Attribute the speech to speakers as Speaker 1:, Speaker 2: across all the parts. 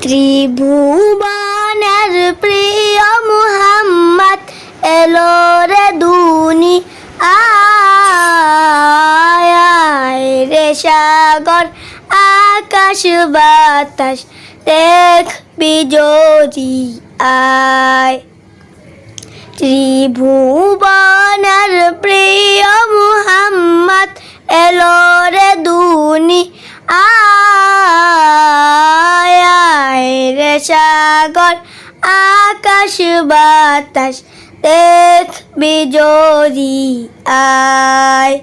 Speaker 1: ত্রিভুবনের প্রিয় মুহাম্মদ এলো রে দুনি আয় আয় রে সাগর আকাশ বাতাস দেখবি যদি আয়। ত্রিভুবনের প্রিয় মুহাম্মদ এলো রে দুনি আয় আয় রে সাগর আকাশ বাতাস দেখবি যদি আয়।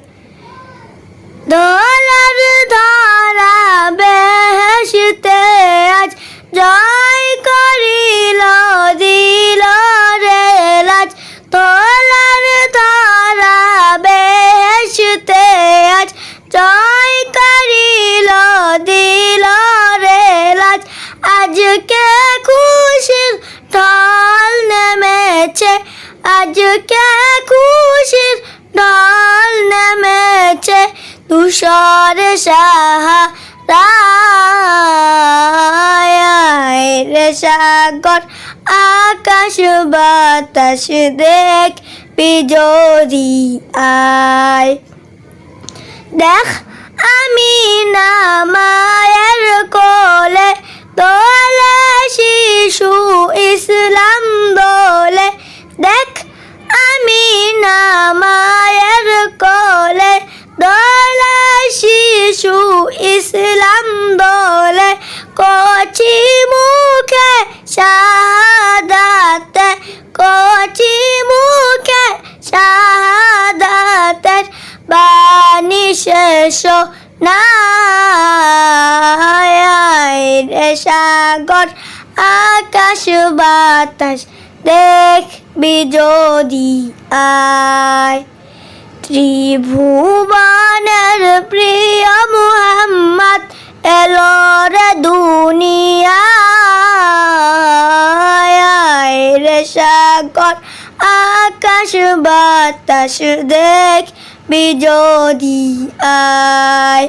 Speaker 1: ধরার ধরা বেহেশতে আজ জয় করিল দিল রে লাজ। ধরার ধরা বেহেশতে আজ জয় করিল দিল রে লাজ। আজকে খুশির ঢল নেমেছে, আজকে খুশির ঢল নেমেছে ধূসর সাহারায় রে সাগর আকাশ বাতাস দেখবি যদি আয়। দেখ আমিনা মায়ের কোলে দোলে শিশু ইসলাম দোলে। দেখ আমিনা মায়ের কোলে দোলে শিশু ইসলাম দোলে। কচি মুখে শাহাদাতে, কচি মুখে শাহাদাতের বাণী শেষ নাই রে সাগর আকাশ বাতাস দেখবি যদি আয়। ত্রিভুবনের প্রিয় মুহাম্মদ এলো রে দুনিয়ায় রে সাগর আকাশ বাতাস দেখবি যদি আয়।